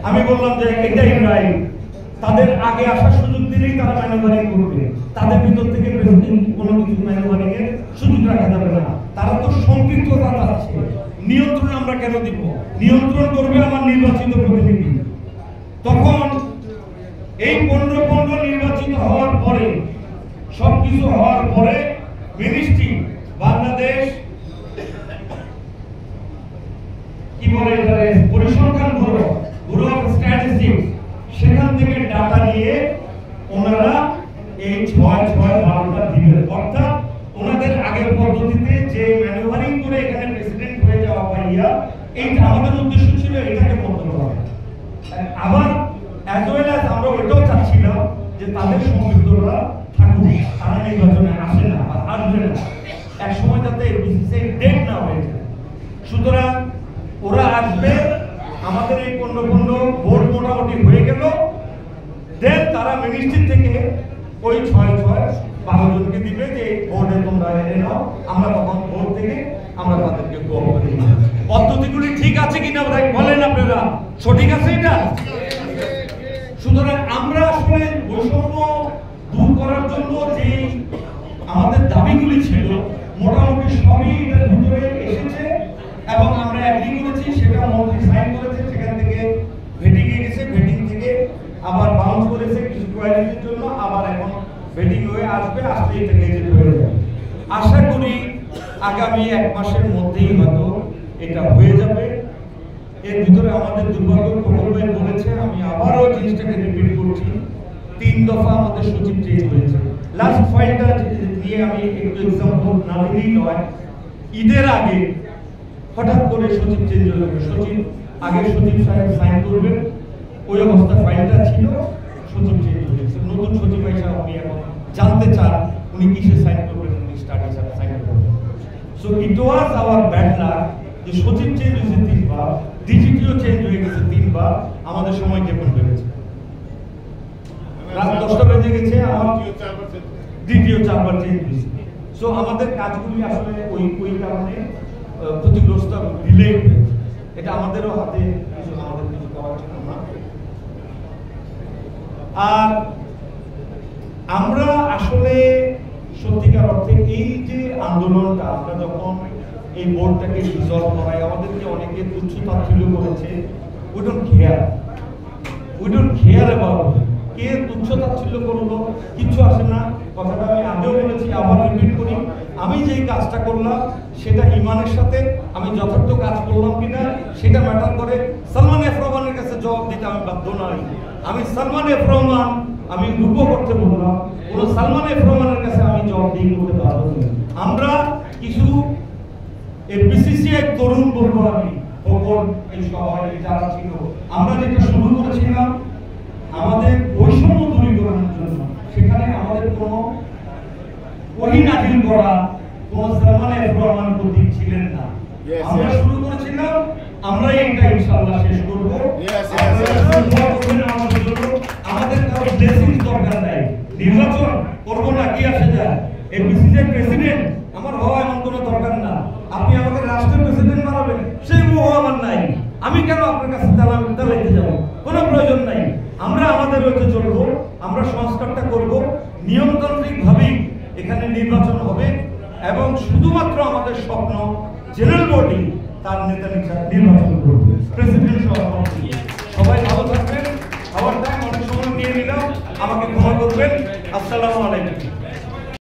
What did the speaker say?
আমি বললাম যে এটাই রাইট, তাদের আগে আসার সুযোগ দিলেই তারা ম্যানুভারিং করবে, তাদের ভিতর থেকে প্রেসিডেন্ট কোনো কিছু ম্যানুভারিং এর সুযোগ রাখা যাবে না। তারা তো সংকীর্ণতা চাচ্ছে, নিয়ন্ত্রণ আমরা কেন দিব? নিয়ন্ত্রণ করবে আমার নির্বাচিত প্রতিনিধি। তখন এই 15 নির্বাচিত হওয়ার পরে, সবকিছু হওয়ার পরে মিনিস্ট্রি বাংলাদেশ কি বলে পরিসংখ্যান ব্যুরো অফ স্ট্যাটিস্টিক্স, সেখান থেকে ডাটা নিয়ে ওনারা এই 6-6-12টা দিবেন। অর্থাৎ ওনাদের আগের পদ্ধতিতে যে ম্যানুভারিং করে এখানে প্রেসিডেন্ট হয়ে যাওয়া পাইয়া, এইটা আমাদের উদ্দেশ্য ছিল এটাকে বন্ধ করা। আবার অ্যাজ ওয়েল অ্যাজ আমরা ওইটাও চাচ্ছিলাম যে তাদের সংযুক্তরা থাকুক, তারা নির্বাচনে আসে না বা আসবে না, এক সময় যাতে বিসিসিআই ডেট না হয়ে যায়। সুতরাং ওরা আসবে, আমাদের এই 15 ভোট মোটামুটি হয়ে গেল, দেন তারা মিনিস্ট্রি থেকে ওই 6-6-12 জনকে দিবে যে ভোটে তোমরা এনে নাও, আমরা তখন ভোট থেকে আমরা তাদেরকে গোল করে দিই। পদ্ধতিগুলি ঠিক আছে কিনা বলেন আপনারা, সঠিক আছে এটা? সুতরাং আমরা আসলে বৈষম্য দূর করার জন্য যে আমাদের দাবিগুলি ছিল মোটামুটি সবই এর ভিতরে এসেছে এবং আমরা এগ্রি করেছি, সেটা মন্ত্রী সাইন করেছে, সেখান থেকে ভেটিং এ গেছে, ভেটিং থেকে আবার বাউন্স করেছে কিছু কোয়ালিটির জন্য, আবার এখন ভেটিং হয়ে আসবে, আসলে এটা গেজেট হয়ে যাবে। আশা করি আগামী 1 মাসের মধ্যেই হয়তো এটা হয়ে যাবে। এর ভিতরে আমাদের দুর্ভাগ্য প্রবল ভাই বলেছে, আমি আবারও জিনিসটাকে রিপিট করছি, 3 দফা আমাদের সচিব চেঞ্জ হয়েছে। লাস্ট ফাইলটা নিয়ে আমি একটু এক্সাম্পল না দিলেই নয়, ঈদের আগে হঠাৎ করে সচিব চেঞ্জ হয়ে গেল। সচিব আগের সচিব সাহেব সাইন করবেন, ওই অবস্থা ফাইলটা ছিল, সচিব চেঞ্জ হয়ে গেছে। নতুন সচিব এসে আপনি এখন জানতে চান উনি কিসে সাইন করবেন, উনি স্টাডি সাইন করবেন। So it was our bad luck যে সচিব চেঞ্জ হয়েছে 3 বার, ডিজিটিও চেঞ্জ হয়ে গেছে 3 বার, আমাদের সময় কেমন বেড়েছে, রাত 10টা বেজে গেছে, আমার দ্বিতীয় 4 বার চেঞ্জ হয়েছে। সো আমাদের কাজগুলি আসলে ওই কারণে ক্ষতিগ্রস্ত ডিলে হয়েছে। এটা আমাদেরও হাতে আমাদের কিছু করার ছিল না। আর আমরা আসলে সত্যিকার অর্থে এই যে আন্দোলনটা, আমরা যখন এই বোর্ডটাকে রিজলভ করাই, আমাদেরকে অনেকে তুচ্ছ তাচ্ছিল্য করেছে। উই ডোন্ট কেয়ার অ্যাবাউট কে তুচ্ছ তাচ্ছিল্য করলো, কিছু আসে না। কথাটা আমি আগেও বলেছি, আবার রিপিট করি, আমি যেই কাজটা করলাম সেটা ইমানের সাথে আমি যথার্থ কাজ করলাম কিনা সেটা ম্যাটার করে। সালমান এফ রহমানের কাছে জবাব দিতে আমি বাধ্য নই। আমি সালমান এফ রহমান আমি রূপ করতে বললাম, কোন সালমান এফ রহমানের কাছে আমি জবাব দিয়ে করতে বাধ্য নই। আমরা কিছু বিসিসিআই তরুণ বলবো, আমি ওপর এই সবাই যারা ছিল, আমরা যেটা শুরু করেছিলাম আমাদের বৈষম্য দূরীকরণের জন্য, সেখানে আমাদের কোনো ওহী নাযিল করা, কোন সালমান এফ রহমান প্রতীক ছিলেন না। আমরা শুরু করেছিলাম, আমরা এটা ইনশাআল্লাহ শেষ করব। আমাদের কারো ব্লেসিং দরকার নাই, নির্বাচন করব না কি আসে যায়, এই বিসিসিআই প্রেসিডেন্ট আমার হওয়া এমন কোনো দরকার না। আপনি আমাকে রাষ্ট্রের প্রেসিডেন্ট বানাবেন, সেই মোহ আমার নাই। আমি কেন আপনার কাছে চালাইতে যাব, কোনো প্রয়োজন নাই। আমরা আমাদের হইতে চলবো, আমরা সংস্কারটা করব, নিয়মতান্ত্রিক ভাবেই এখানে নির্বাচন হবে এবং শুধুমাত্র আমাদের স্বপ্ন জেনারেল বডি তার নেতা নির্বাচন করবে, প্রেসিডেন্ট সহ। সবাই ভালো থাকবেন। খাবার টাইম অনেক সময় নিয়ে নিলাম, আমাকে ক্ষমা করবেন। আসসালামু আলাইকুম।